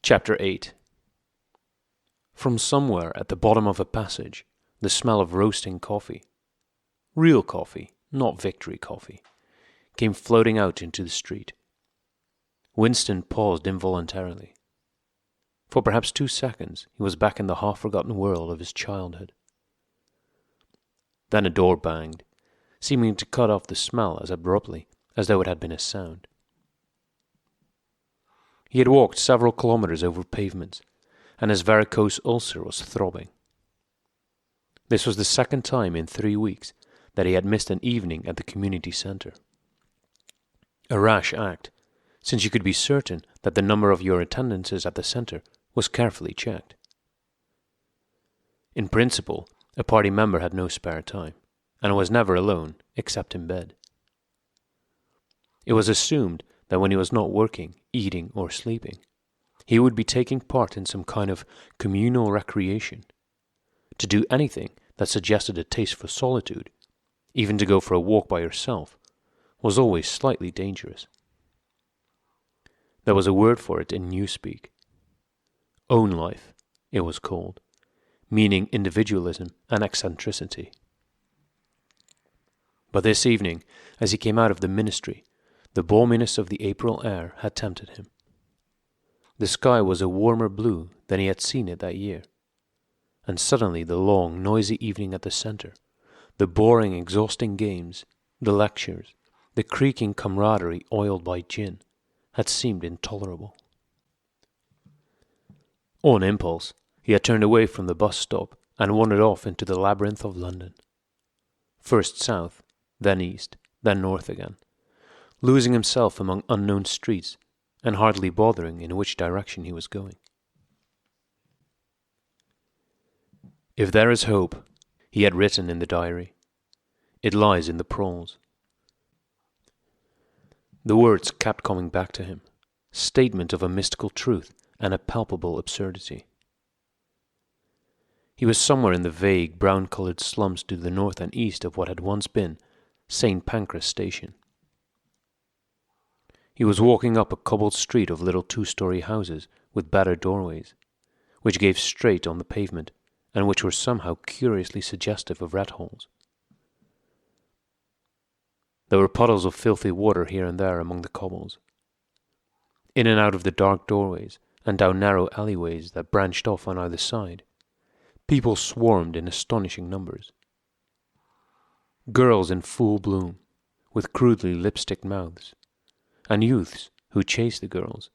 Chapter 8. From somewhere at the bottom of a passage, the smell of roasting coffee, real coffee, not victory coffee, came floating out into the street. Winston paused involuntarily. For perhaps 2 seconds he was back in the half-forgotten world of his childhood. Then a door banged, seeming to cut off the smell as abruptly as though it had been a sound. He had walked several kilometers over pavements, and his varicose ulcer was throbbing. This was the second time in 3 weeks that he had missed an evening at the community center. A rash act, since you could be certain that the number of your attendances at the center was carefully checked. In principle, a party member had no spare time, and was never alone except in bed. It was assumed that when he was not working, eating, or sleeping, he would be taking part in some kind of communal recreation. To do anything that suggested a taste for solitude, even to go for a walk by yourself, was always slightly dangerous. There was a word for it in Newspeak. Own life, it was called, meaning individualism and eccentricity. But this evening, as he came out of the ministry, the balminess of the April air had tempted him. The sky was a warmer blue than he had seen it that year, and suddenly the long, noisy evening at the center, the boring, exhausting games, the lectures, the creaking camaraderie oiled by gin, had seemed intolerable. On impulse, he had turned away from the bus stop and wandered off into the labyrinth of London. First south, then east, then north again, losing himself among unknown streets and hardly bothering in which direction he was going. If there is hope, he had written in the diary, it lies in the prose. The words kept coming back to him, statement of a mystical truth and a palpable absurdity. He was somewhere in the vague, brown-colored slums to the north and east of what had once been St. Pancras Station. He was walking up a cobbled street of little 2-story houses with battered doorways, which gave straight on the pavement and which were somehow curiously suggestive of rat holes. There were puddles of filthy water here and there among the cobbles. In and out of the dark doorways and down narrow alleyways that branched off on either side, people swarmed in astonishing numbers. Girls in full bloom, with crudely lipsticked mouths, and youths who chased the girls,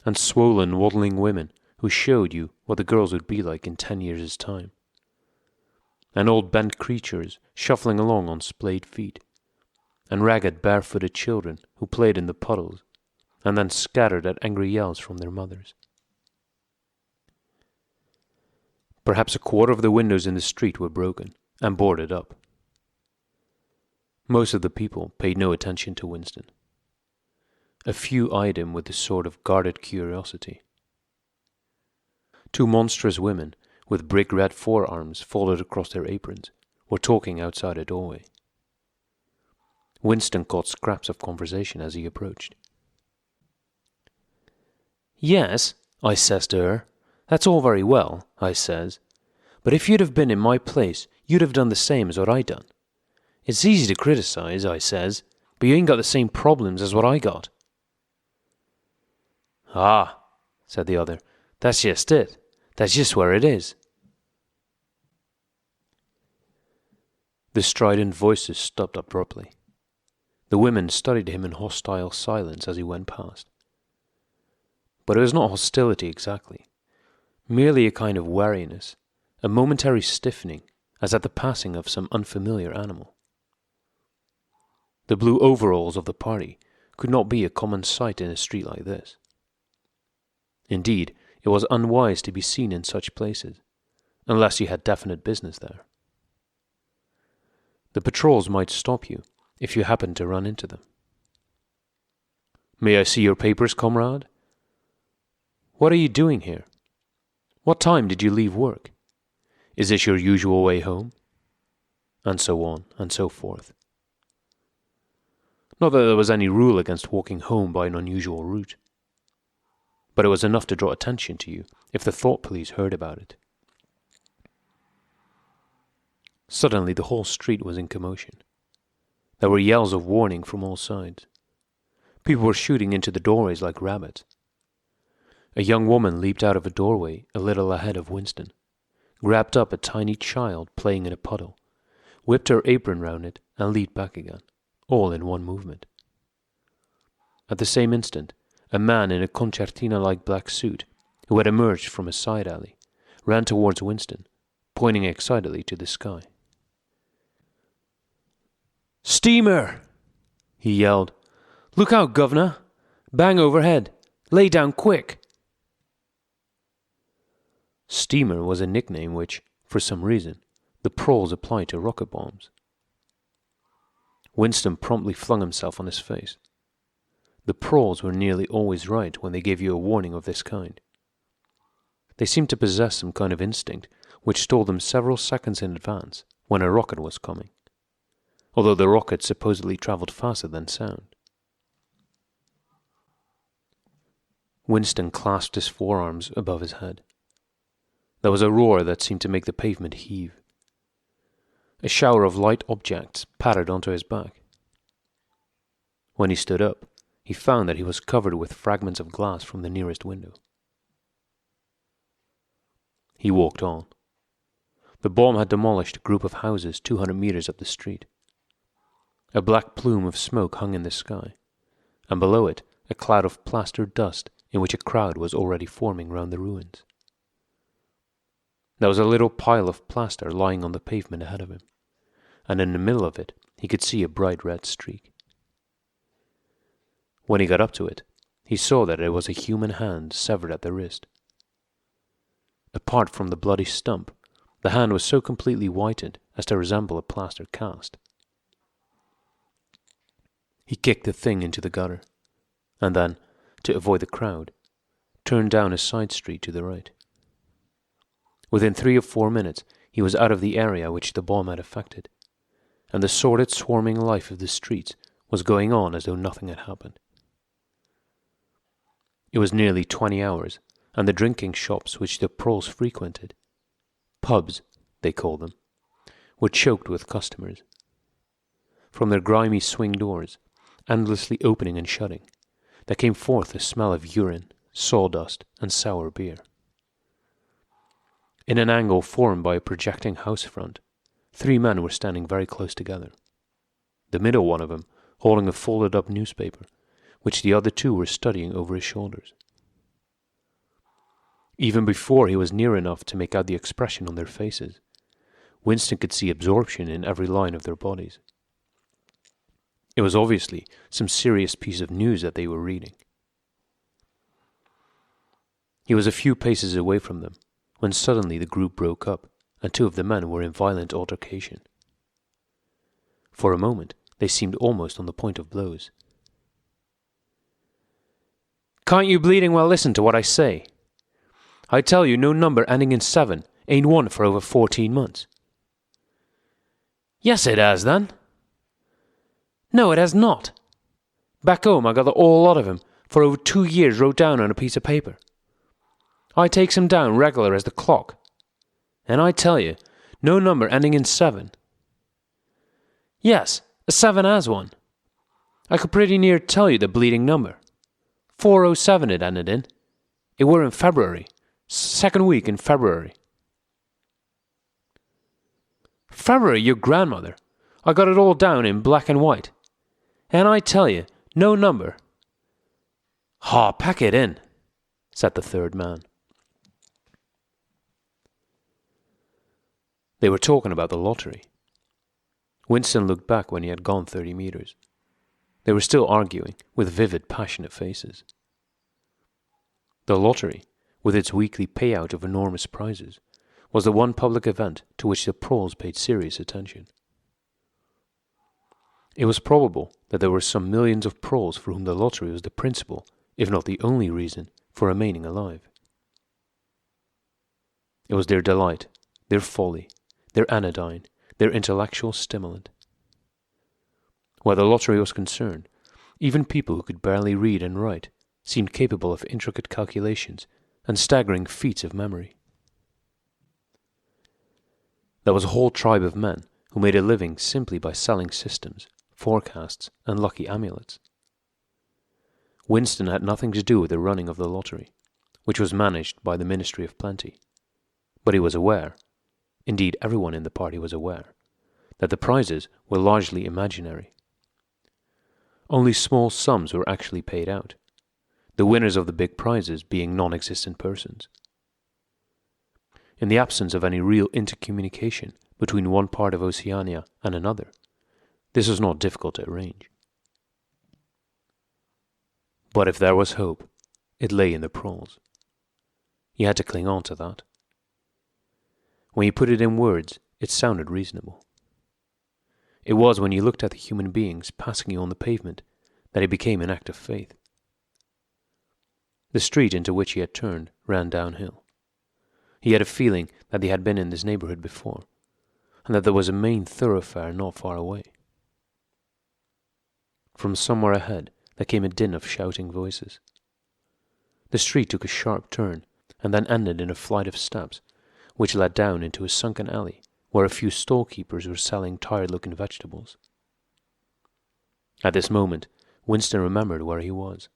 and swollen, waddling women who showed you what the girls would be like in 10 years' time, and old bent creatures shuffling along on splayed feet, and ragged barefooted children who played in the puddles, and then scattered at angry yells from their mothers. Perhaps a quarter of the windows in the street were broken and boarded up. Most of the people paid no attention to Winston. A few eyed him with a sort of guarded curiosity. 2 monstrous women, with brick-red forearms folded across their aprons, were talking outside a doorway. Winston caught scraps of conversation as he approached. "Yes," I says to her, "that's all very well," I says, "but if you'd have been in my place, you'd have done the same as what I done. It's easy to criticize," I says, "but you ain't got the same problems as what I got." "Ah," said the other, "that's just it. That's just where it is." The strident voices stopped abruptly. The women studied him in hostile silence as he went past. But it was not hostility exactly, merely a kind of wariness, a momentary stiffening, as at the passing of some unfamiliar animal. The blue overalls of the party could not be a common sight in a street like this. Indeed, it was unwise to be seen in such places, unless you had definite business there. The patrols might stop you if you happened to run into them. "May I see your papers, comrade?" "What are you doing here?" "What time did you leave work?" "Is this your usual way home?" And so on, and so forth. Not that there was any rule against walking home by an unusual route. but it was enough to draw attention to you if the thought police heard about it. Suddenly the whole street was in commotion. There were yells of warning from all sides. People were shooting into the doorways like rabbits. A young woman leaped out of a doorway a little ahead of Winston, grabbed up a tiny child playing in a puddle, whipped her apron round it, and leaped back again, all in one movement. At the same instant, a man in a concertina-like black suit, who had emerged from a side alley, ran towards Winston, pointing excitedly to the sky. "Steamer!" he yelled. "Look out, governor! Bang overhead! Lay down quick!" Steamer was a nickname which, for some reason, the proles applied to rocket bombs. Winston promptly flung himself on his face. The proles were nearly always right when they gave you a warning of this kind. They seemed to possess some kind of instinct which told them several seconds in advance when a rocket was coming, although the rocket supposedly travelled faster than sound. Winston clasped his forearms above his head. There was a roar that seemed to make the pavement heave. A shower of light objects pattered onto his back. When he stood up, he found that he was covered with fragments of glass from the nearest window. He walked on. The bomb had demolished a group of houses 200 meters up the street. A black plume of smoke hung in the sky, and below it a cloud of plastered dust in which a crowd was already forming round the ruins. There was a little pile of plaster lying on the pavement ahead of him, and in the middle of it he could see a bright red streak. When he got up to it, he saw that it was a human hand severed at the wrist. Apart from the bloody stump, the hand was so completely whitened as to resemble a plaster cast. He kicked the thing into the gutter, and then, to avoid the crowd, turned down a side street to the right. Within 3 or 4 minutes, he was out of the area which the bomb had affected, and the sordid, swarming life of the streets was going on as though nothing had happened. It was nearly 20 hours, and the drinking shops which the proles frequented, pubs, they called them, were choked with customers. From their grimy swing doors, endlessly opening and shutting, there came forth a smell of urine, sawdust, and sour beer. In an angle formed by a projecting house front, 3 men were standing very close together, the middle one of them holding a folded-up newspaper, which the other 2 were studying over his shoulders. Even before he was near enough to make out the expression on their faces, Winston could see absorption in every line of their bodies. It was obviously some serious piece of news that they were reading. He was a few paces away from them, when suddenly the group broke up, and 2 of the men were in violent altercation. For a moment, they seemed almost on the point of blows. "Can't you bleeding well listen to what I say? I tell you no number ending in 7 ain't won for over 14 months. "Yes, it has, then." "No, it has not. Back home I got the whole lot of 'em for over 2 years wrote down on a piece of paper. I takes 'em down regular as the clock. And I tell you, no number ending in 7. Yes, a 7 has one. I could pretty near tell you the bleeding number. 407 it ended in. It were in February, 2nd week in February. "February, your grandmother. I got it all down in black and white. And I tell you, no number." "Haw, pack it in," said the 3rd man. They were talking about the lottery. Winston looked back when he had gone 30 meters. They were still arguing, with vivid, passionate faces. The lottery, with its weekly payout of enormous prizes, was the one public event to which the proles paid serious attention. It was probable that there were some millions of proles for whom the lottery was the principal, if not the only reason, for remaining alive. It was their delight, their folly, their anodyne, their intellectual stimulant. Where the lottery was concerned, even people who could barely read and write seemed capable of intricate calculations and staggering feats of memory. There was a whole tribe of men who made a living simply by selling systems, forecasts, and lucky amulets. Winston had nothing to do with the running of the lottery, which was managed by the Ministry of Plenty, but he was aware, indeed everyone in the party was aware, that the prizes were largely imaginary. Only small sums were actually paid out, the winners of the big prizes being non-existent persons. In the absence of any real intercommunication between one part of Oceania and another, this was not difficult to arrange. But if there was hope, it lay in the prawls. He had to cling on to that. When you put it in words, it sounded reasonable. It was when you looked at the human beings passing you on the pavement that it became an act of faith. The street into which he had turned ran downhill. He had a feeling that he had been in this neighborhood before, and that there was a main thoroughfare not far away. From somewhere ahead there came a din of shouting voices. The street took a sharp turn and then ended in a flight of steps which led down into a sunken alley where a few stall-keepers were selling tired-looking vegetables. At this moment, Winston remembered where he was.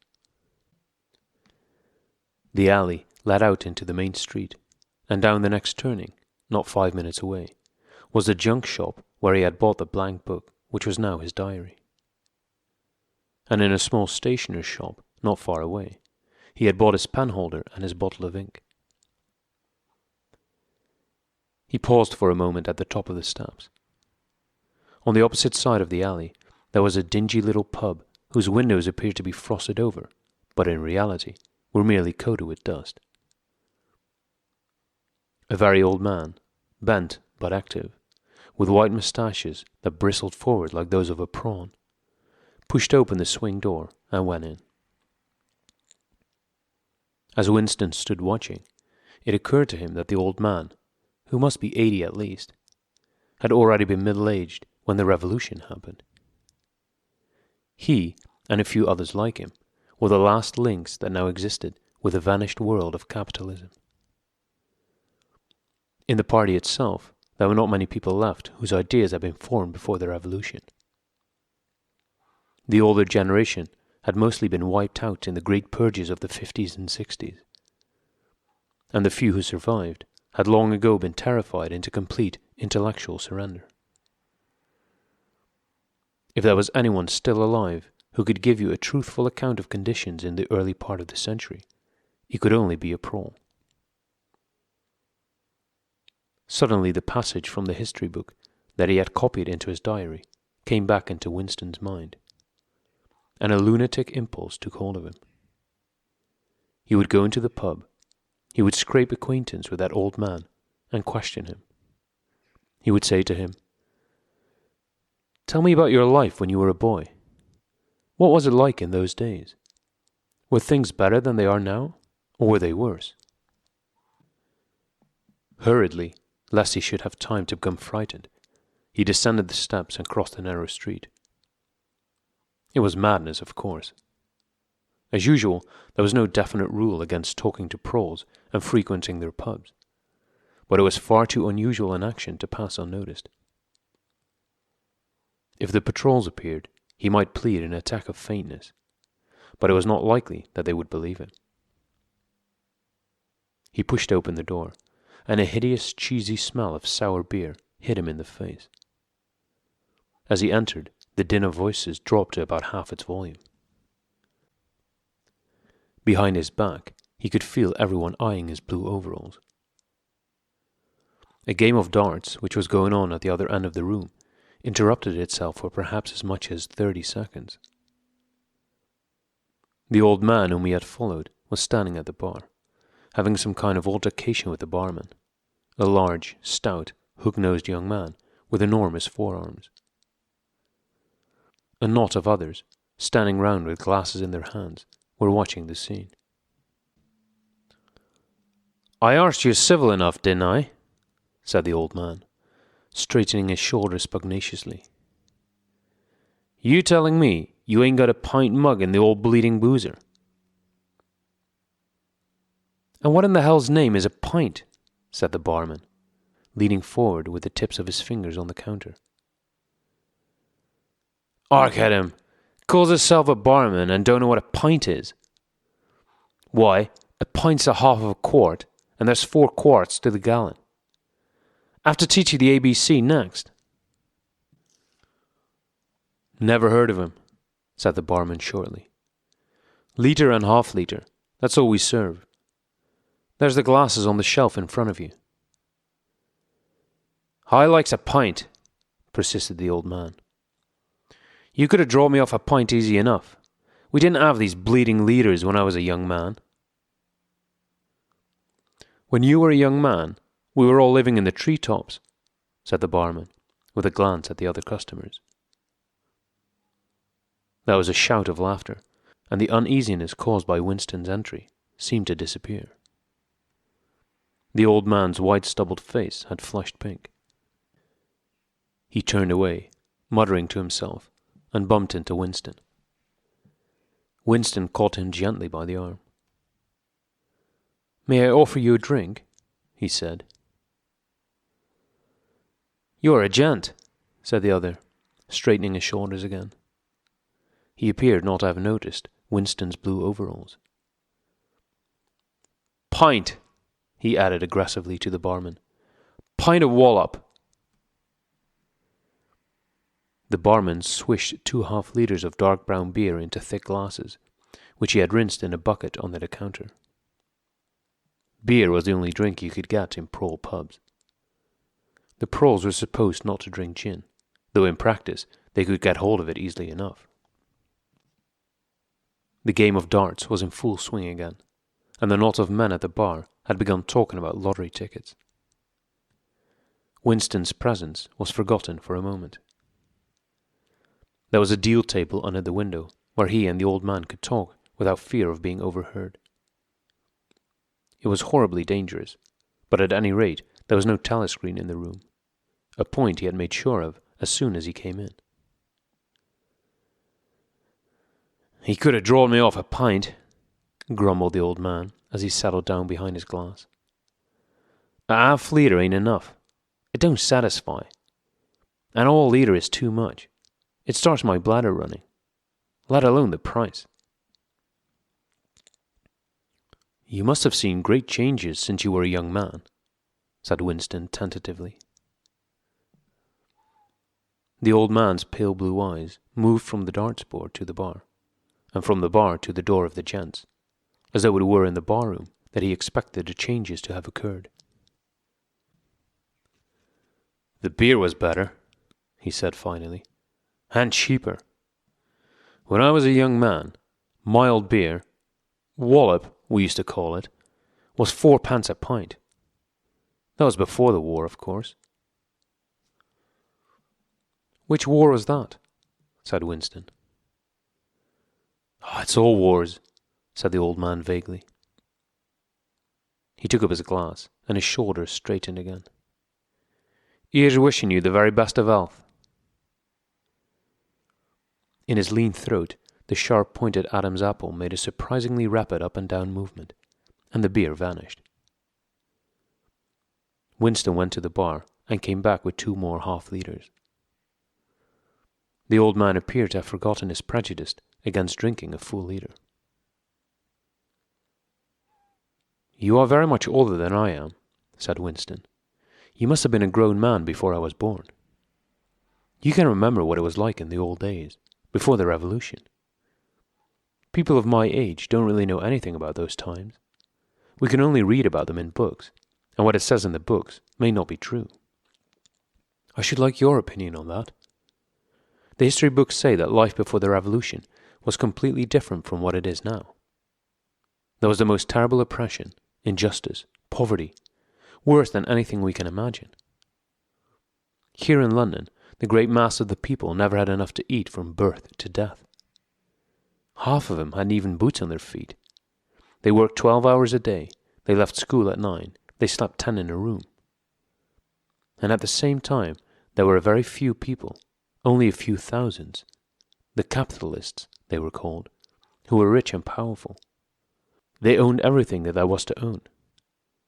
The alley led out into the main street, and down the next turning, not 5 minutes away, was the junk shop where he had bought the blank book which was now his diary. And in a small stationer's shop, not far away, he had bought his penholder and his bottle of ink. He paused for a moment at the top of the steps. On the opposite side of the alley, there was a dingy little pub whose windows appeared to be frosted over, but in reality were merely coated with dust. A very old man, bent but active, with white moustaches that bristled forward like those of a prawn, pushed open the swing door and went in. As Winston stood watching, it occurred to him that the old man, who must be 80 at least, had already been middle-aged when the revolution happened. He, and a few others like him, were the last links that now existed with the vanished world of capitalism. In the party itself, there were not many people left whose ideas had been formed before the revolution. The older generation had mostly been wiped out in the great purges of the 50s and 60s, and the few who survived had long ago been terrified into complete intellectual surrender. If there was anyone still alive who could give you a truthful account of conditions in the early part of the century, he could only be a prawl. Suddenly the passage from the history book that he had copied into his diary came back into Winston's mind, and a lunatic impulse took hold of him. He would go into the pub, he would scrape acquaintance with that old man and question him. He would say to him, "Tell me about your life when you were a boy. What was it like in those days? Were things better than they are now, or were they worse?" Hurriedly, lest he should have time to become frightened, he descended the steps and crossed the narrow street. It was madness, of course. As usual, there was no definite rule against talking to prawls and frequenting their pubs, but it was far too unusual an action to pass unnoticed. If the patrols appeared, he might plead an attack of faintness, but it was not likely that they would believe him. He pushed open the door, and a hideous, cheesy smell of sour beer hit him in the face. As he entered, the din of voices dropped to about half its volume. Behind his back, he could feel everyone eyeing his blue overalls. A game of darts, which was going on at the other end of the room, interrupted itself for perhaps as much as 30 seconds. The old man whom he had followed was standing at the bar, having some kind of altercation with the barman, a large, stout, hook-nosed young man with enormous forearms. A knot of others, standing round with glasses in their hands, were watching the scene. "I asked you civil enough, didn't I?" said the old man, straightening his shoulders pugnaciously. "You telling me you ain't got a pint mug in the old bleeding boozer?" "And what in the hell's name is a pint?" said the barman, leaning forward with the tips of his fingers on the counter. "Ark at him! Calls himself a barman and don't know what a pint is. Why, a pint's a half of a quart, and there's 4 quarts to the gallon. I have to teach you the ABC next." "Never heard of him," said the barman shortly. "Litre and half litre, that's all we serve. There's the glasses on the shelf in front of you." "I likes a pint," persisted the old man. "You could have drawn me off a pint easy enough. We didn't have these bleeding litres when I was a young man." "When you were a young man, we were all living in the tree-tops," said the barman, with a glance at the other customers. There was a shout of laughter, and the uneasiness caused by Winston's entry seemed to disappear. The old man's white-stubbled face had flushed pink. He turned away, muttering to himself, and bumped into Winston. Winston caught him gently by the arm. "May I offer you a drink?" he said. "You're a gent," said the other, straightening his shoulders again. He appeared not to have noticed Winston's blue overalls. "Pint," he added aggressively to the barman. "Pint of wallop." The barman swished 2 half-litres of dark brown beer into thick glasses, which he had rinsed in a bucket under the counter. Beer was the only drink you could get in prawl pubs. The prawls were supposed not to drink gin, though in practice they could get hold of it easily enough. The game of darts was in full swing again, and the knot of men at the bar had begun talking about lottery tickets. Winston's presence was forgotten for a moment. There was a deal table under the window where he and the old man could talk without fear of being overheard. It was horribly dangerous, but at any rate there was no telescreen in the room, a point he had made sure of as soon as he came in. "He could have drawn me off a pint," grumbled the old man as he settled down behind his glass. "A half-litre ain't enough. It don't satisfy. And all litre is too much. It starts my bladder running, let alone the price." "You must have seen great changes since you were a young man," said Winston tentatively. The old man's pale blue eyes moved from the darts board to the bar, and from the bar to the door of the gents, as though it were in the barroom that he expected the changes to have occurred. "The beer was better," he said finally, "and cheaper. When I was a young man, mild beer, wallop we used to call it, was 4 pence a pint. That was before the war, of course." "Which war was that?" said Winston. "Oh, it's all wars," said the old man vaguely. He took up his glass, and his shoulders straightened again. "Here's wishing you the very best of health." In his lean throat, the sharp-pointed Adam's apple made a surprisingly rapid up-and-down movement, and the beer vanished. Winston went to the bar and came back with 2 more half-litres. The old man appeared to have forgotten his prejudice against drinking a full litre. "You are very much older than I am," said Winston. "You must have been a grown man before I was born. You can remember what it was like in the old days, before the Revolution. People of my age don't really know anything about those times. We can only read about them in books, and what it says in the books may not be true. I should like your opinion on that. The history books say that life before the Revolution was completely different from what it is now. There was the most terrible oppression, injustice, poverty, worse than anything we can imagine. Here in London, the great mass of the people never had enough to eat from birth to death. Half of them hadn't even boots on their feet. They worked 12 hours a day, they left school at 9, they slept 10 in a room. And at the same time, there were a very few people, only a few thousands, the capitalists, they were called, who were rich and powerful. They owned everything that there was to own.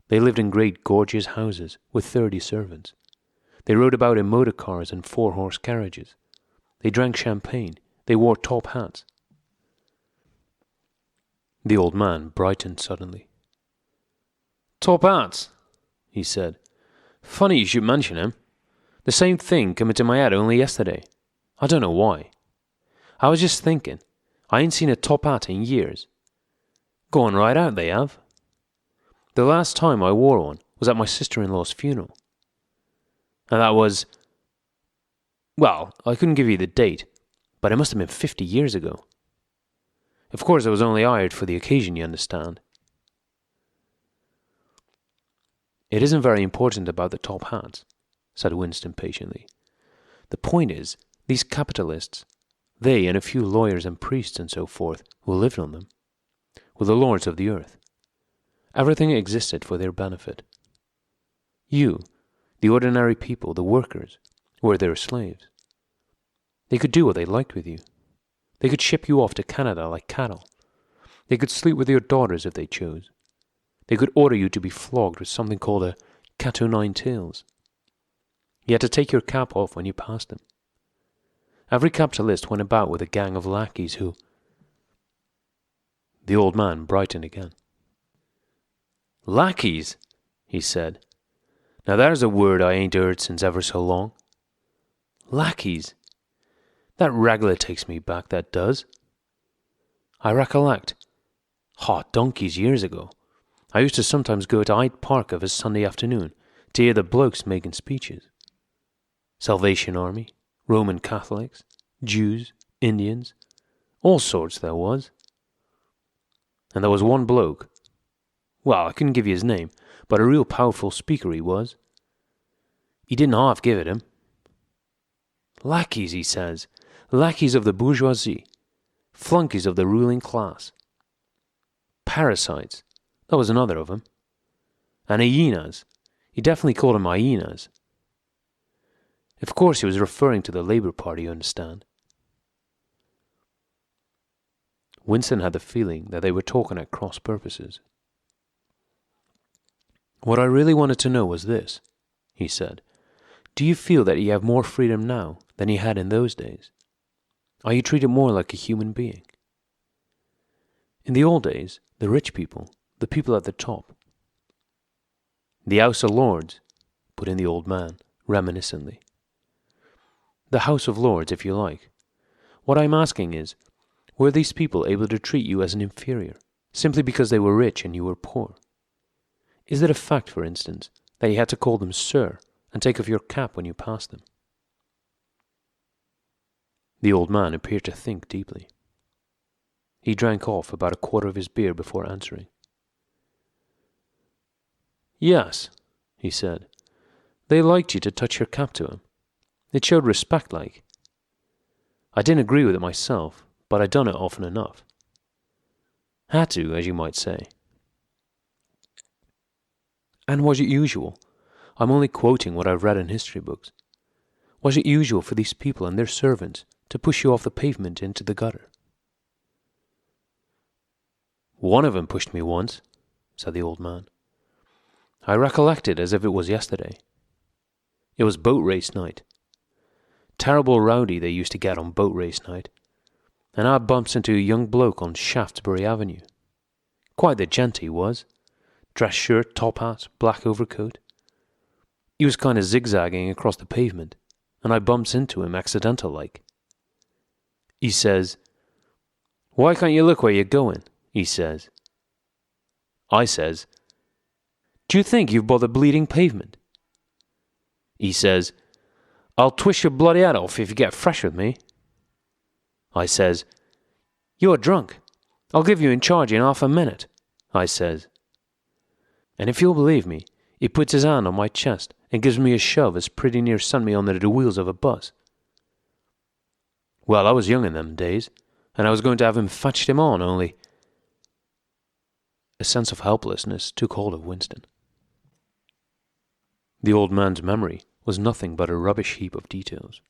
They lived in great gorgeous houses with 30 servants. They rode about in motor cars and 4-horse carriages. They drank champagne. They wore top hats. The old man brightened suddenly. "Top hats," he said. "Funny you should mention him. The same thing came into my head only yesterday. I don't know why. I was just thinking, I ain't seen a top hat in years. Gone right out, they have. The last time I wore one was at my sister-in-law's funeral. And that was, well, I couldn't give you the date, but it must have been 50 years ago. Of course, I was only hired for the occasion, you understand." "It isn't very important about the top hats," said Winston patiently. "The point is, these capitalists, they and a few lawyers and priests and so forth who lived on them, were the lords of the earth. Everything existed for their benefit. You, the ordinary people, the workers, were their slaves. They could do what they liked with you. They could ship you off to Canada like cattle. They could sleep with your daughters if they chose. They could order you to be flogged with something called a cat o' nine tails. You had to take your cap off when you passed them. Every capitalist went about with a gang of lackeys who—" The old man brightened again. "Lackeys," he said. "Now there's a word I ain't heard since ever so long. Lackeys. That reg'lar takes me back, that does. I recollect, donkeys years ago, I used to sometimes go to Hyde Park of a Sunday afternoon to hear the blokes making speeches. Salvation Army, Roman Catholics, Jews, Indians, all sorts there was. And there was one bloke, well, I couldn't give you his name, but a real powerful speaker he was. He didn't half give it him. Lackeys, he says, lackeys of the bourgeoisie, flunkies of the ruling class. Parasites, that was another of them. And hyenas, he definitely called them hyenas. Of course he was referring to the Labour Party, you understand." Winston had the feeling that they were talking at cross purposes. "What I really wanted to know was this," he said. "Do you feel that you have more freedom now than you had in those days? Are you treated more like a human being? In the old days, the rich people, the people at the top—" "The House of Lords," put in the old man, reminiscently. "The House of Lords, if you like. What I'm asking is, were these people able to treat you as an inferior, simply because they were rich and you were poor? Is it a fact, for instance, that you had to call them sir and take off your cap when you passed them?" The old man appeared to think deeply. He drank off about a quarter of his beer before answering. "Yes," he said. "They liked you to touch your cap to 'em. It showed respect, like. I didn't agree with it myself, but I done it often enough. Had to, as you might say." "And was it usual? I'm only quoting what I've read in history books. Was it usual for these people and their servants to push you off the pavement into the gutter?" "One of 'em pushed me once," said the old man. "I recollect it as if it was yesterday. It was boat race night. Terrible rowdy they used to get on boat race night, and I bumps into a young bloke on Shaftesbury Avenue. Quite the gent he was. Dress shirt, top hat, black overcoat. He was kind of zigzagging across the pavement, and I bumps into him accidental like. He says, 'Why can't you look where you're going?' he says. I says, 'Do you think you've bought the bleeding pavement?' He says, 'I'll twist your bloody head off if you get fresh with me.' I says, 'You're drunk. I'll give you in charge in half a minute,' I says. And if you'll believe me, he puts his hand on my chest and gives me a shove as pretty near sent me under the wheels of a bus. Well, I was young in them days, and I was going to have him fetched him on, only—" A sense of helplessness took hold of Winston. The old man's memory was nothing but a rubbish heap of details.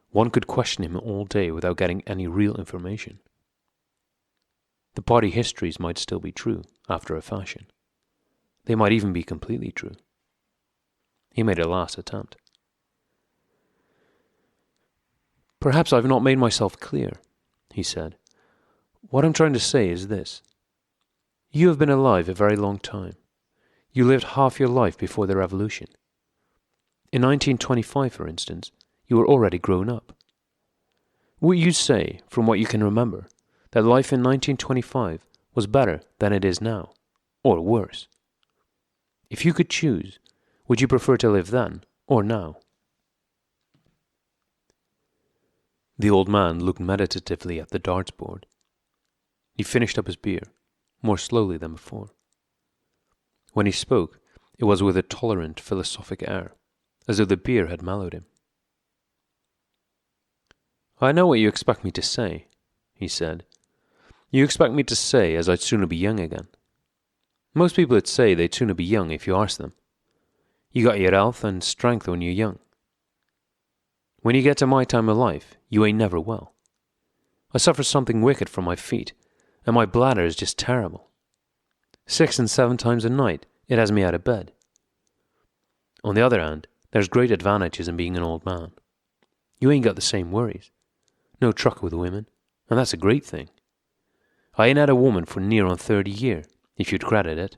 One could question him all day without getting any real information. The party histories might still be true, after a fashion. They might even be completely true. He made a last attempt. "Perhaps I've not made myself clear," he said. "What I'm trying to say is this. You have been alive a very long time. You lived half your life before the revolution. In 1925, for instance, you were already grown up. Would you say, from what you can remember, that life in 1925 was better than it is now, or worse? If you could choose, would you prefer to live then or now?" The old man looked meditatively at the darts board. He finished up his beer, more slowly than before. When he spoke, it was with a tolerant, philosophic air, as though the beer had mellowed him. "I know what you expect me to say," he said. "You expect me to say as I'd sooner be young again. Most people would say they'd sooner be young if you asked them. You got your health and strength when you're young. When you get to my time of life, you ain't never well. I suffer something wicked from my feet, and my bladder is just terrible. 6 and 7 times a night it has me out of bed. On the other hand, there's great advantages in being an old man. You ain't got the same worries. No truck with women, and that's a great thing. I ain't had a woman for near on 30 year, if you'd credit it.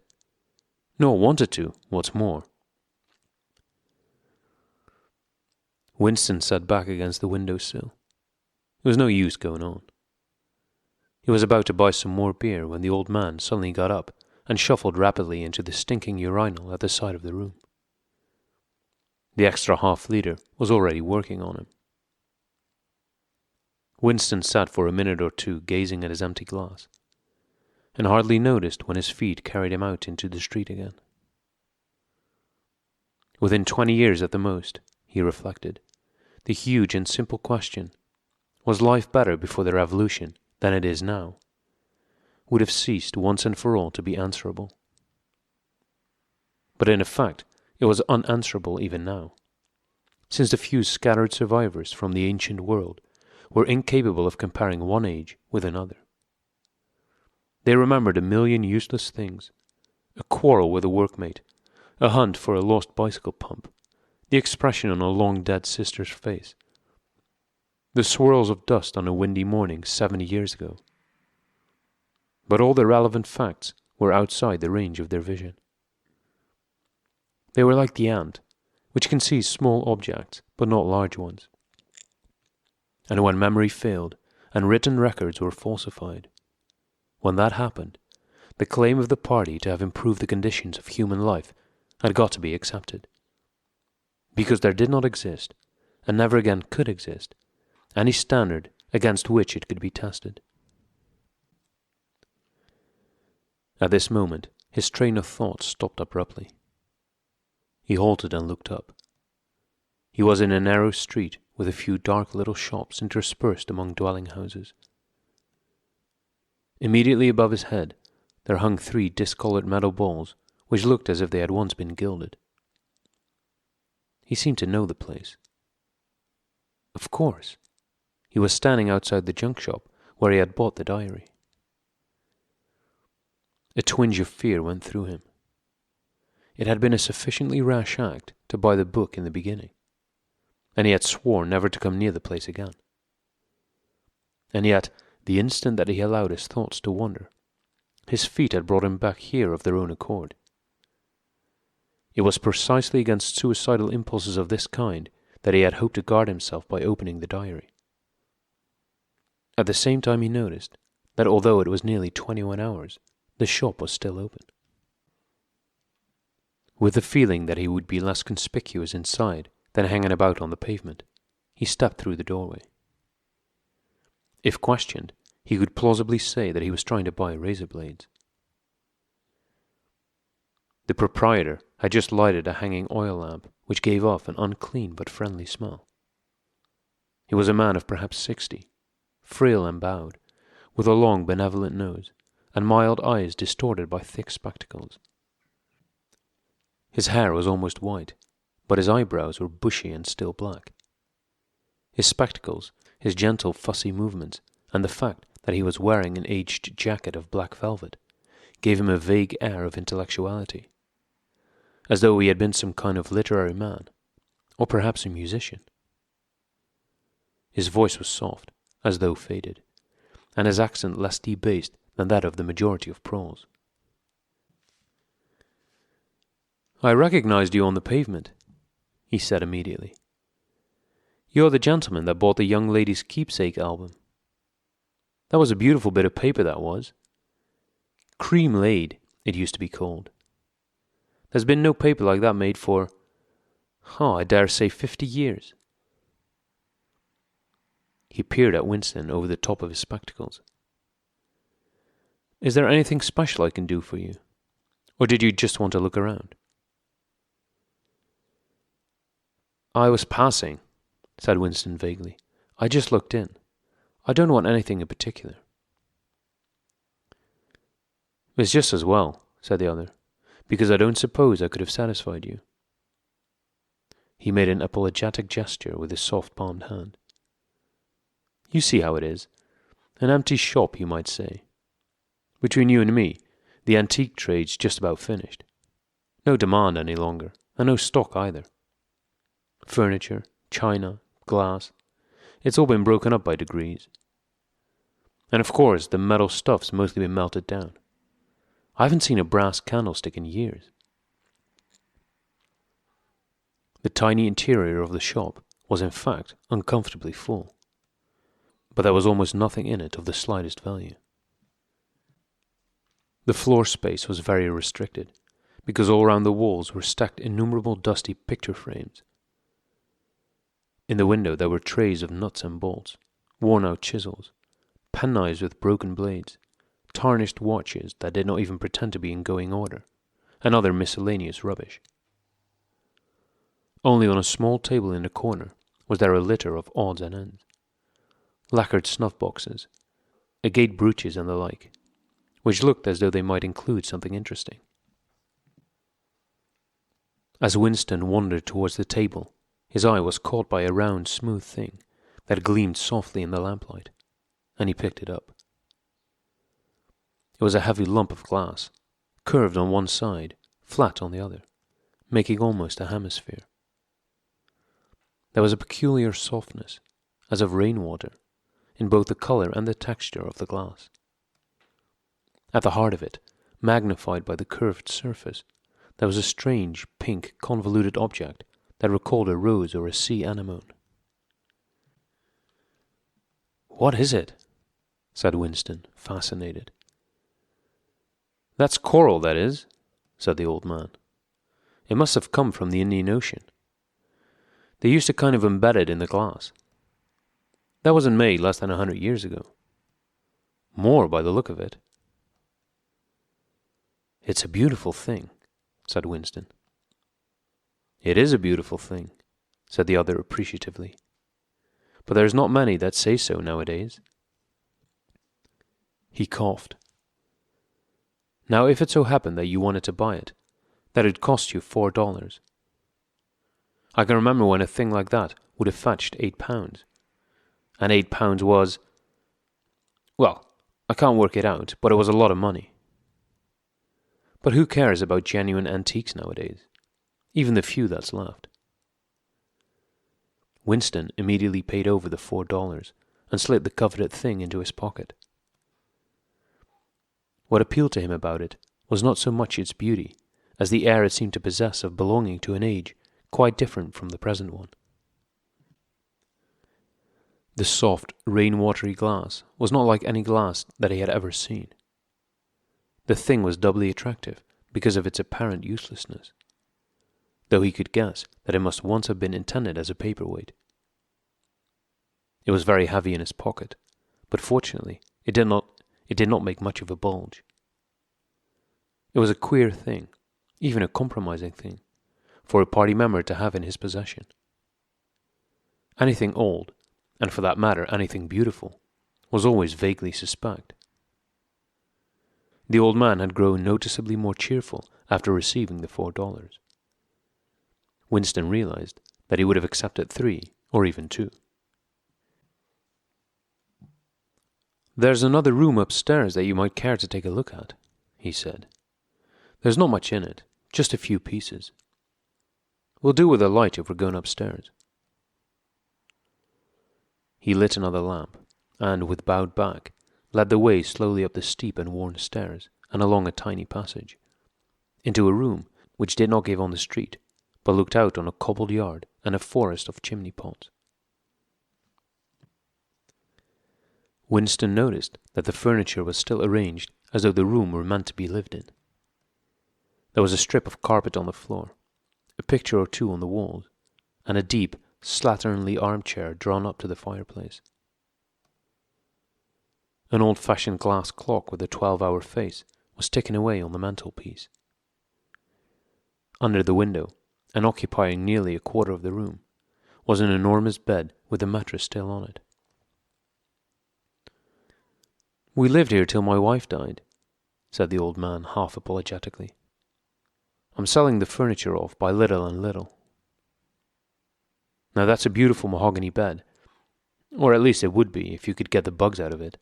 Nor wanted to, what's more." Winston sat back against the windowsill. There was no use going on. He was about to buy some more beer when the old man suddenly got up and shuffled rapidly into the stinking urinal at the side of the room. The extra half-liter was already working on him. Winston sat for a minute or two gazing at his empty glass, and hardly noticed when his feet carried him out into the street again. Within 20 years at the most, he reflected, the huge and simple question, was life better before the revolution than it is now, would have ceased once and for all to be answerable. But in effect, it was unanswerable even now, since the few scattered survivors from the ancient world were incapable of comparing one age with another. They remembered a million useless things, a quarrel with a workmate, a hunt for a lost bicycle pump, the expression on a long-dead sister's face, the swirls of dust on a windy morning 70 years ago. But all the relevant facts were outside the range of their vision. They were like the ant, which can see small objects but not large ones. And when memory failed and written records were falsified, when that happened, the claim of the party to have improved the conditions of human life had got to be accepted. Because there did not exist, and never again could exist, any standard against which it could be tested. At this moment, his train of thought stopped abruptly. He halted and looked up. He was in a narrow street with a few dark little shops interspersed among dwelling houses. Immediately above his head, there hung 3 discolored metal balls which looked as if they had once been gilded. He seemed to know the place. Of course, he was standing outside the junk shop where he had bought the diary. A twinge of fear went through him. It had been a sufficiently rash act to buy the book in the beginning, and he had sworn never to come near the place again. And yet, the instant that he allowed his thoughts to wander, his feet had brought him back here of their own accord. It was precisely against suicidal impulses of this kind that he had hoped to guard himself by opening the diary. At the same time he noticed that although it was nearly 21 hours, the shop was still open. With the feeling that he would be less conspicuous inside than hanging about on the pavement, he stepped through the doorway. If questioned, he could plausibly say that he was trying to buy razor blades. The proprietor had just lighted a hanging oil lamp which gave off an unclean but friendly smell. He was a man of perhaps 60, frail and bowed, with a long benevolent nose, and mild eyes distorted by thick spectacles. His hair was almost white, but his eyebrows were bushy and still black. His spectacles, his gentle fussy movements, and the fact that he was wearing an aged jacket of black velvet gave him a vague air of intellectuality, as though he had been some kind of literary man, or perhaps a musician. His voice was soft, as though faded, and his accent less debased than that of the majority of proles. "I recognized you on the pavement," he said immediately. "You're the gentleman that bought the Young Lady's Keepsake album. That was a beautiful bit of paper, that was. Cream laid, it used to be called. There's been no paper like that made for, I dare say 50 years. He peered at Winston over the top of his spectacles. "Is there anything special I can do for you? Or did you just want to look around?" "I was passing," said Winston vaguely. "I just looked in. I don't want anything in particular." "It's just as well," said the other, "because I don't suppose I could have satisfied you." He made an apologetic gesture with his soft-palmed hand. "You see how it is. An empty shop, you might say. Between you and me, the antique trade's just about finished. No demand any longer, and no stock either. Furniture, china, glass, it's all been broken up by degrees. And of course, the metal stuff's mostly been melted down. I haven't seen a brass candlestick in years." The tiny interior of the shop was in fact uncomfortably full, but there was almost nothing in it of the slightest value. The floor space was very restricted, because all round the walls were stacked innumerable dusty picture frames. In the window there were trays of nuts and bolts, worn-out chisels, penknives with broken blades, tarnished watches that did not even pretend to be in going order, and other miscellaneous rubbish. Only on a small table in the corner was there a litter of odds and ends, lacquered snuff-boxes, agate brooches and the like, which looked as though they might include something interesting. As Winston wandered towards the table, his eye was caught by a round, smooth thing that gleamed softly in the lamplight, and he picked it up. It was a heavy lump of glass, curved on one side, flat on the other, making almost a hemisphere. There was a peculiar softness, as of rainwater, in both the color and the texture of the glass. At the heart of it, magnified by the curved surface, there was a strange, pink, convoluted object that recalled a rose or a sea anemone. "What is it?" said Winston, fascinated. "That's coral, that is," said the old man. "It must have come from the Indian Ocean. They used to kind of embed it in the glass. That wasn't made less than 100 years ago. More by the look of it." "It's a beautiful thing," said Winston. "It is a beautiful thing," said the other appreciatively. "But there's not many that say so nowadays." He coughed. "Now if it so happened that you wanted to buy it, that'd cost you $4. I can remember when a thing like that would have fetched £8. And £8 was, well, I can't work it out, but it was a lot of money. But who cares about genuine antiques nowadays? Even the few that's left." Winston immediately paid over the $4 and slid the coveted thing into his pocket. What appealed to him about it was not so much its beauty as the air it seemed to possess of belonging to an age quite different from the present one. The soft, rain-watery glass was not like any glass that he had ever seen. The thing was doubly attractive because of its apparent uselessness, though he could guess that it must once have been intended as a paperweight. It was very heavy in his pocket, but fortunately it did not make much of a bulge. It was a queer thing, even a compromising thing, for a party member to have in his possession. Anything old, and for that matter anything beautiful, was always vaguely suspect. The old man had grown noticeably more cheerful after receiving the $4. Winston realized that he would have accepted 3 or even 2. "There's another room upstairs that you might care to take a look at," he said. "There's not much in it, just a few pieces. We'll do with a light if we're going upstairs." He lit another lamp, and, with bowed back, led the way slowly up the steep and worn stairs and along a tiny passage, into a room which did not give on the street, but looked out on a cobbled yard and a forest of chimney pots. Winston noticed that the furniture was still arranged as though the room were meant to be lived in. There was a strip of carpet on the floor, a picture or two on the walls, and a deep, slatternly armchair drawn up to the fireplace. An old-fashioned glass clock with a 12-hour face was ticking away on the mantelpiece. Under the window, and occupying nearly a quarter of the room, was an enormous bed with the mattress still on it. "We lived here till my wife died," said the old man half apologetically. "I'm selling the furniture off by little and little. Now that's a beautiful mahogany bed, or at least it would be if you could get the bugs out of it.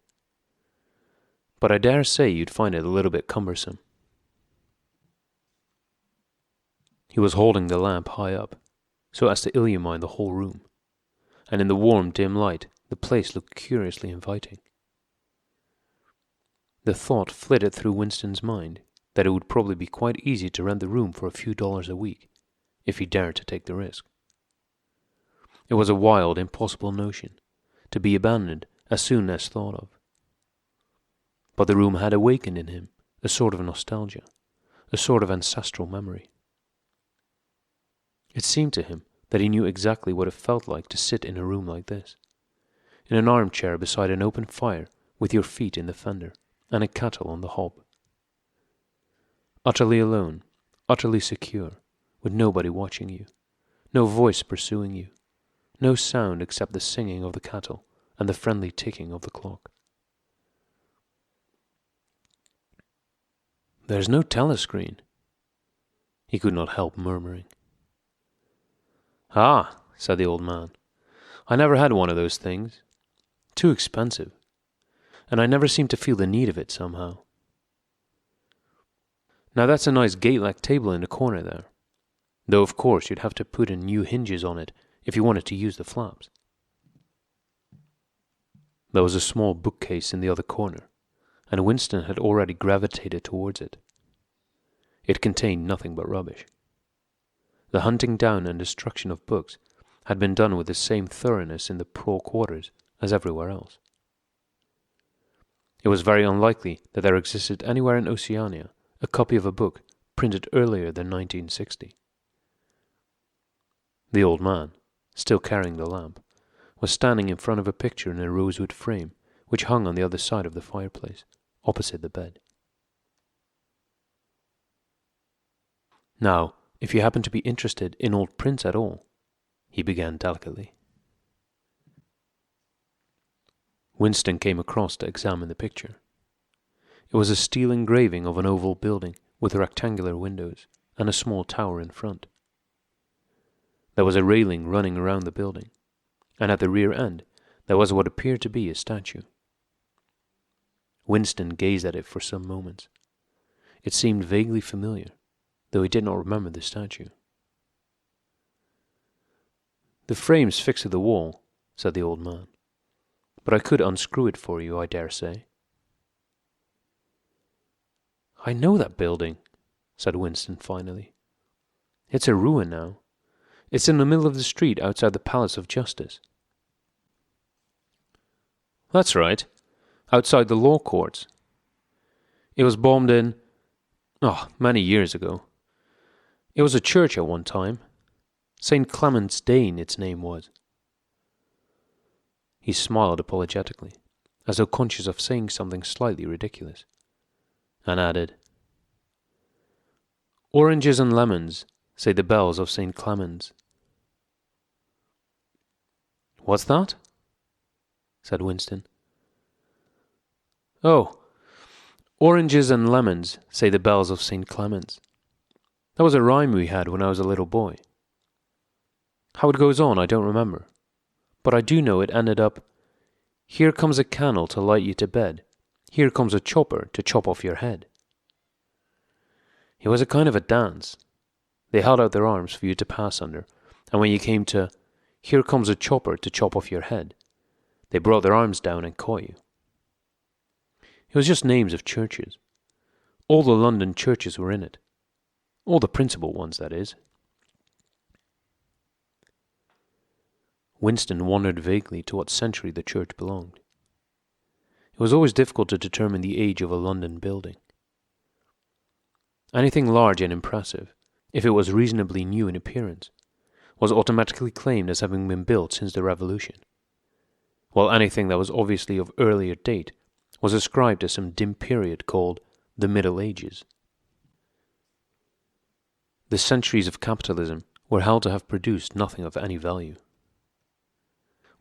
But I dare say you'd find it a little bit cumbersome." He was holding the lamp high up, so as to illumine the whole room, and in the warm, dim light the place looked curiously inviting. The thought flitted through Winston's mind that it would probably be quite easy to rent the room for a few dollars a week, if he dared to take the risk. It was a wild, impossible notion, to be abandoned as soon as thought of. But the room had awakened in him a sort of nostalgia, a sort of ancestral memory. It seemed to him that he knew exactly what it felt like to sit in a room like this, in an armchair beside an open fire with your feet in the fender and a kettle on the hob. Utterly alone, utterly secure, with nobody watching you, no voice pursuing you, no sound except the singing of the kettle and the friendly ticking of the clock. "There's no telescreen," he could not help murmuring. "Ah," said the old man, "I never had one of those things. Too expensive. And I never seem to feel the need of it somehow. Now that's a nice gate-like table in the corner there, though of course you'd have to put in new hinges on it if you wanted to use the flaps." There was a small bookcase in the other corner, and Winston had already gravitated towards it. It contained nothing but rubbish. The hunting down and destruction of books had been done with the same thoroughness in the poor quarters as everywhere else. It was very unlikely that there existed anywhere in Oceania a copy of a book printed earlier than 1960. The old man, still carrying the lamp, was standing in front of a picture in a rosewood frame which hung on the other side of the fireplace, opposite the bed. "Now, if you happen to be interested in old prints at all," he began delicately. Winston came across to examine the picture. It was a steel engraving of an oval building with rectangular windows and a small tower in front. There was a railing running around the building, and at the rear end there was what appeared to be a statue. Winston gazed at it for some moments. It seemed vaguely familiar, though he did not remember the statue. "The frame's fixed to the wall," said the old man, "but I could unscrew it for you, I dare say." "I know that building," said Winston finally. "It's a ruin now. It's in the middle of the street outside the Palace of Justice." "That's right, outside the law courts. It was bombed in, many years ago. It was a church at one time. St. Clement's Dane, its name was." He smiled apologetically, as though conscious of saying something slightly ridiculous, and added, "Oranges and lemons, say the bells of St. Clement's." "What's that?" said Winston. "Oh, oranges and lemons, say the bells of St. Clement's. That was a rhyme we had when I was a little boy. How it goes on I don't remember, but I do know it ended up, Here comes a candle to light you to bed. Here comes a chopper to chop off your head. It was a kind of a dance. They held out their arms for you to pass under, and when you came to, here comes a chopper to chop off your head, they brought their arms down and caught you. It was just names of churches. All the London churches were in it. All the principal ones, that is. Winston wondered vaguely to what century the church belonged. It was always difficult to determine the age of a London building. Anything large and impressive, if it was reasonably new in appearance, was automatically claimed as having been built since the Revolution, while anything that was obviously of earlier date was ascribed to some dim period called the Middle Ages. The centuries of capitalism were held to have produced nothing of any value.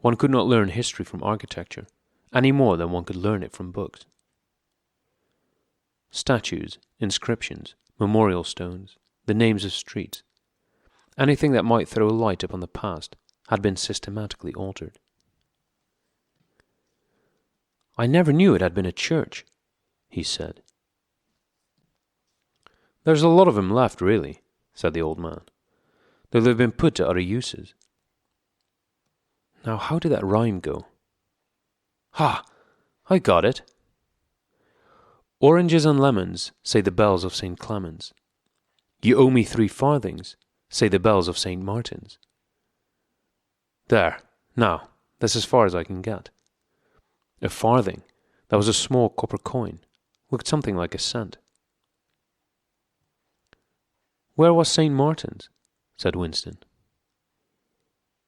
One could not learn history from architecture, any more than one could learn it from books. Statues, inscriptions, memorial stones, the names of streets, anything that might throw light upon the past had been systematically altered. "I never knew it had been a church," he said. "There's a lot of 'em left, really," said the old man, "though they've been put to other uses. Now, how did that rhyme go? Ha! I got it. Oranges and lemons, say the bells of St. Clement's. You owe me 3 farthings, say the bells of St. Martin's. There, now, that's as far as I can get. A farthing, that was a small copper coin, looked something like a cent. Where was St. Martin's? Said Winston.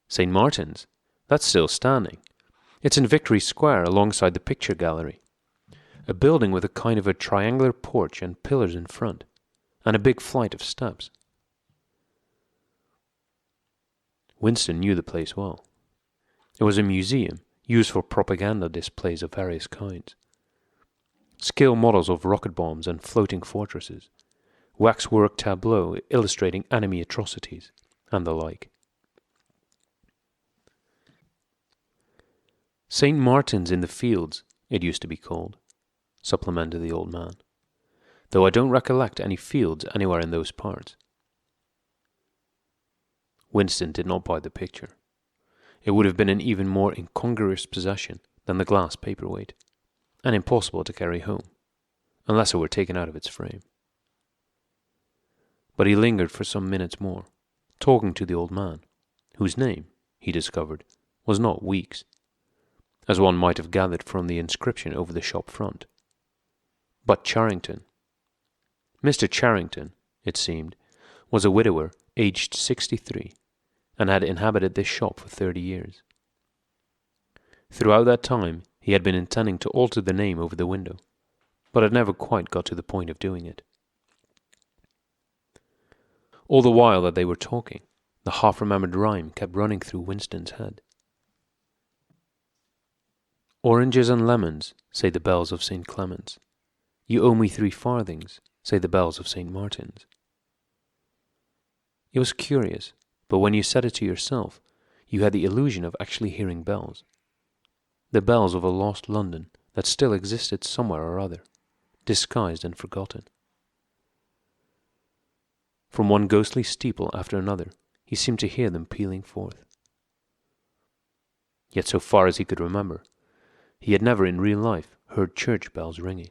St. Martin's? That's still standing. It's in Victory Square alongside the picture gallery. A building with a kind of a triangular porch and pillars in front, and a big flight of steps. Winston knew the place well. It was a museum used for propaganda displays of various kinds. Scale models of rocket bombs and floating fortresses, waxwork tableaux illustrating enemy atrocities, and the like. St. Martin's in the Fields, it used to be called, supplemented the old man, though I don't recollect any fields anywhere in those parts. Winston did not buy the picture. It would have been an even more incongruous possession than the glass paperweight, and impossible to carry home, unless it were taken out of its frame. But he lingered for some minutes more, talking to the old man, whose name, he discovered, was not Weeks, as one might have gathered from the inscription over the shop front, but Charrington. Mr. Charrington, it seemed, was a widower aged 63, and had inhabited this shop for 30 years. Throughout that time he had been intending to alter the name over the window, but had never quite got to the point of doing it. All the while that they were talking, the half-remembered rhyme kept running through Winston's head. Oranges and lemons, say the bells of St. Clement's. You owe me 3 farthings, say the bells of St. Martin's. It was curious, but when you said it to yourself, you had the illusion of actually hearing bells. The bells of a lost London that still existed somewhere or other, disguised and forgotten. From one ghostly steeple after another, he seemed to hear them pealing forth. Yet so far as he could remember, he had never in real life heard church bells ringing.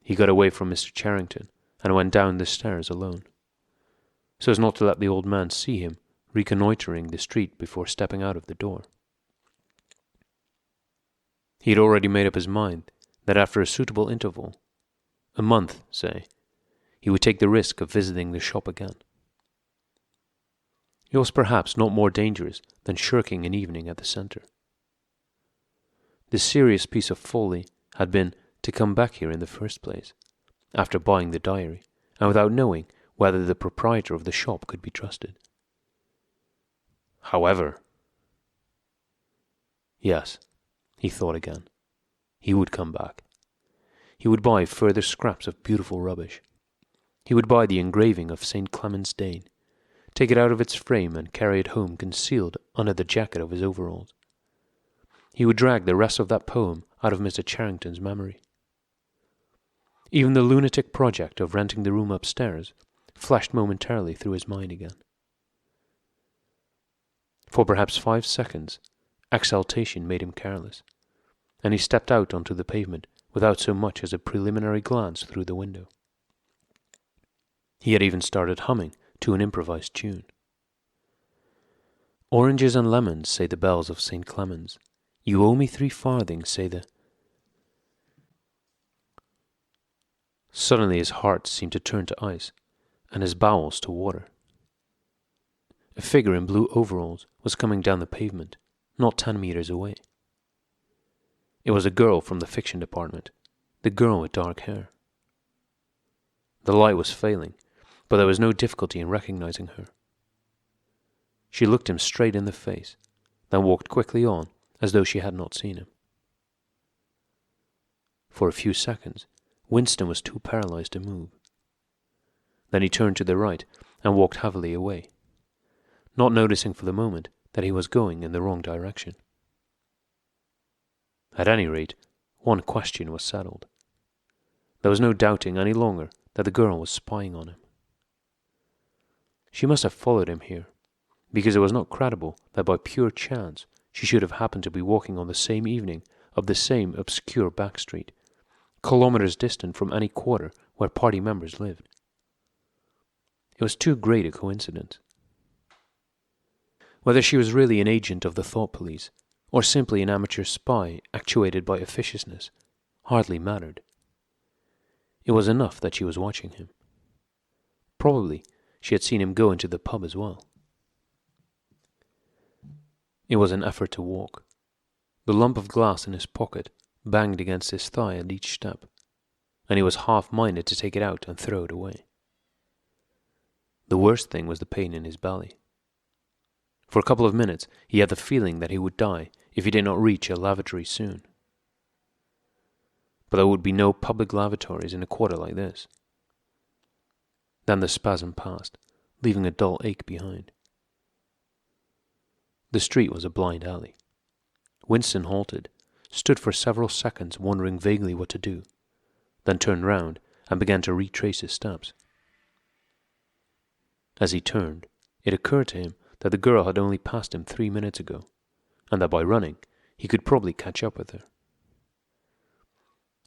He got away from Mr. Charrington and went down the stairs alone, so as not to let the old man see him reconnoitering the street before stepping out of the door. He had already made up his mind that after a suitable interval, a month, say, he would take the risk of visiting the shop again. It was perhaps not more dangerous than shirking an evening at the centre. The serious piece of folly had been to come back here in the first place, after buying the diary, and without knowing whether the proprietor of the shop could be trusted. However, yes, he thought again, he would come back. He would buy further scraps of beautiful rubbish. He would buy the engraving of St. Clement's Danes, take it out of its frame and carry it home concealed under the jacket of his overalls, he would drag the rest of that poem out of Mr. Charrington's memory. Even the lunatic project of renting the room upstairs flashed momentarily through his mind again. For perhaps 5 seconds, exaltation made him careless, and he stepped out onto the pavement without so much as a preliminary glance through the window. He had even started humming to an improvised tune. Oranges and lemons, say the bells of St. Clement's. You owe me 3 farthings, say the... Suddenly his heart seemed to turn to ice, and his bowels to water. A figure in blue overalls was coming down the pavement, not 10 meters away. It was a girl from the fiction department, the girl with dark hair. The light was failing, but there was no difficulty in recognizing her. She looked him straight in the face, then walked quickly on as though she had not seen him. For a few seconds, Winston was too paralyzed to move. Then he turned to the right and walked heavily away, not noticing for the moment that he was going in the wrong direction. At any rate, one question was settled. There was no doubting any longer that the girl was spying on him. She must have followed him here, because it was not credible that by pure chance she should have happened to be walking on the same evening up the same obscure back street, kilometers distant from any quarter where party members lived. It was too great a coincidence. Whether she was really an agent of the thought police, or simply an amateur spy actuated by officiousness, hardly mattered. It was enough that she was watching him. Probably she had seen him go into the pub as well. It was an effort to walk. The lump of glass in his pocket banged against his thigh at each step, and he was half-minded to take it out and throw it away. The worst thing was the pain in his belly. For a couple of minutes he had the feeling that he would die if he did not reach a lavatory soon. But there would be no public lavatories in a quarter like this. Then the spasm passed, leaving a dull ache behind. The street was a blind alley. Winston halted, stood for several seconds wondering vaguely what to do, then turned round and began to retrace his steps. As he turned, it occurred to him that the girl had only passed him 3 minutes ago, and that by running, he could probably catch up with her.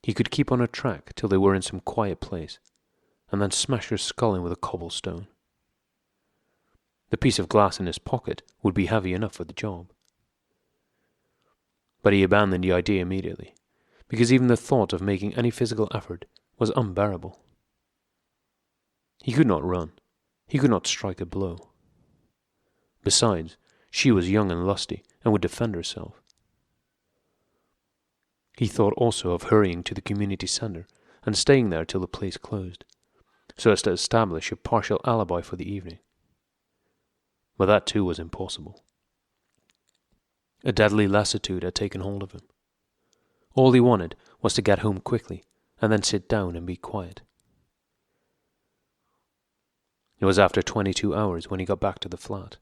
He could keep on her track till they were in some quiet place, and then smash her skull in with a cobblestone. The piece of glass in his pocket would be heavy enough for the job. But he abandoned the idea immediately, because even the thought of making any physical effort was unbearable. He could not run. He could not strike a blow. Besides, she was young and lusty, and would defend herself. He thought also of hurrying to the community centre and staying there till the place closed, so as to establish a partial alibi for the evening. But that too was impossible. A deadly lassitude had taken hold of him. All he wanted was to get home quickly, and then sit down and be quiet. It was after 22 hours when he got back to the flat.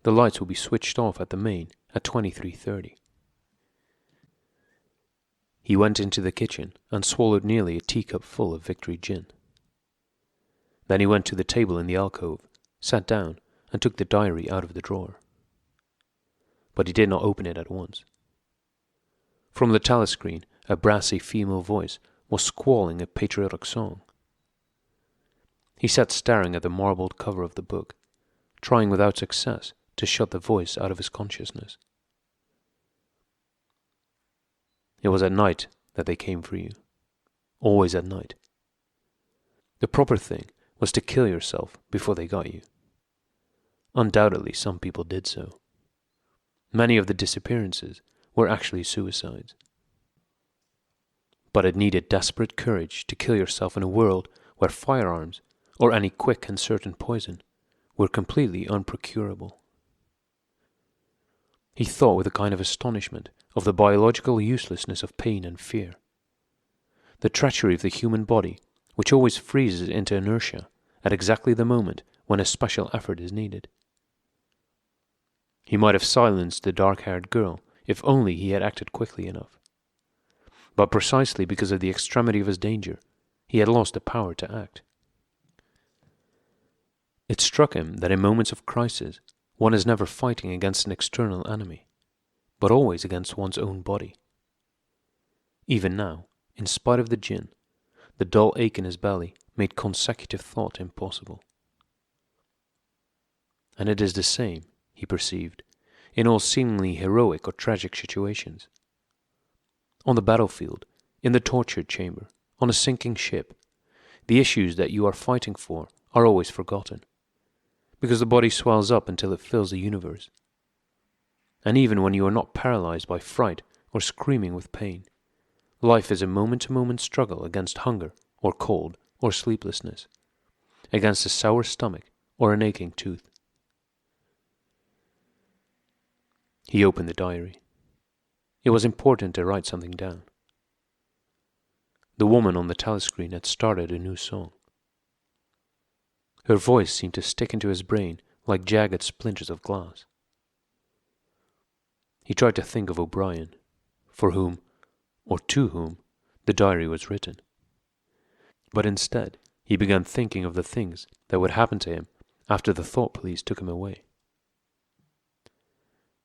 The lights would be switched off at the main at 23:30. He went into the kitchen and swallowed nearly a teacup full of Victory gin. Then he went to the table in the alcove, sat down, and took the diary out of the drawer. But he did not open it at once. From the telescreen, a brassy female voice was squalling a patriotic song. He sat staring at the marbled cover of the book, trying without success to shut the voice out of his consciousness. It was at night that they came for you. Always at night. The proper thing was to kill yourself before they got you. Undoubtedly, some people did so. Many of the disappearances were actually suicides. But it needed desperate courage to kill yourself in a world where firearms, or any quick and certain poison, were completely unprocurable. He thought with a kind of astonishment of the biological uselessness of pain and fear. The treachery of the human body, which always freezes into inertia at exactly the moment when a special effort is needed. He might have silenced the dark-haired girl if only he had acted quickly enough. But precisely because of the extremity of his danger, he had lost the power to act. It struck him that in moments of crisis, one is never fighting against an external enemy, but always against one's own body. Even now, in spite of the gin, the dull ache in his belly made consecutive thought impossible. And it is the same, he perceived, in all seemingly heroic or tragic situations. On the battlefield, in the torture chamber, on a sinking ship, the issues that you are fighting for are always forgotten, because the body swells up until it fills the universe. And even when you are not paralyzed by fright or screaming with pain, life is a moment-to-moment struggle against hunger or cold or sleeplessness, against a sour stomach or an aching tooth. He opened the diary. It was important to write something down. The woman on the telescreen had started a new song. Her voice seemed to stick into his brain like jagged splinters of glass. He tried to think of O'Brien, for whom, or to whom, the diary was written. But instead, he began thinking of the things that would happen to him after the thought police took him away.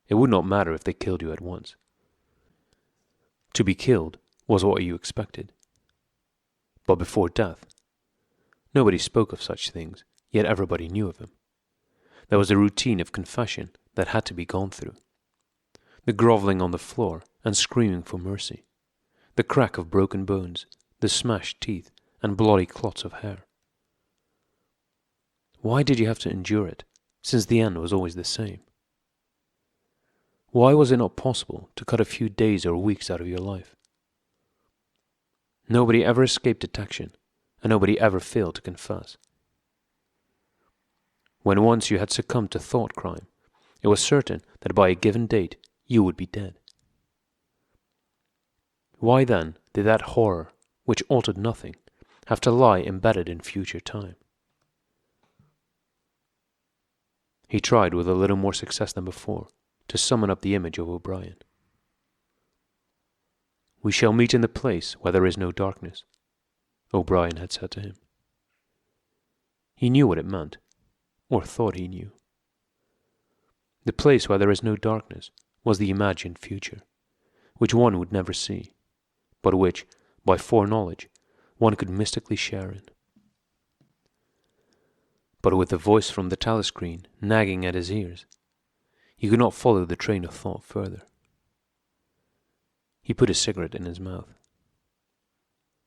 It would not matter if they killed you at once. To be killed was what you expected. But before death, nobody spoke of such things, yet everybody knew of them. There was a routine of confession that had to be gone through. The grovelling on the floor and screaming for mercy. The crack of broken bones, the smashed teeth, and bloody clots of hair. Why did you have to endure it, since the end was always the same? Why was it not possible to cut a few days or weeks out of your life? Nobody ever escaped detection, and nobody ever failed to confess. When once you had succumbed to thought crime, it was certain that by a given date you would be dead. Why then did that horror, which altered nothing, have to lie embedded in future time? He tried with a little more success than before to summon up the image of O'Brien. "We shall meet in the place where there is no darkness," O'Brien had said to him. He knew what it meant, or thought he knew. The place where there is no darkness was the imagined future, which one would never see, but which, by foreknowledge, one could mystically share in. But with the voice from the telescreen nagging at his ears, he could not follow the train of thought further. He put a cigarette in his mouth.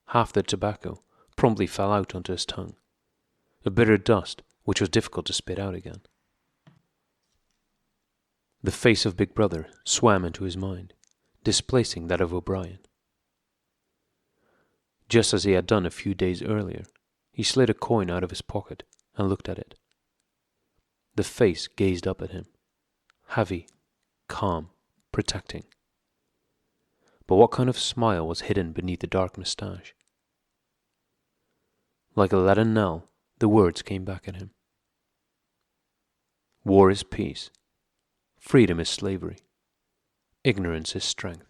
Half the tobacco promptly fell out onto his tongue, a bitter dust which was difficult to spit out again. The face of Big Brother swam into his mind, displacing that of O'Brien. Just as he had done a few days earlier, he slid a coin out of his pocket and looked at it. The face gazed up at him, heavy, calm, protecting. But what kind of smile was hidden beneath the dark moustache? Like a leaden knell, the words came back at him. War is peace. Freedom is slavery. Ignorance is strength.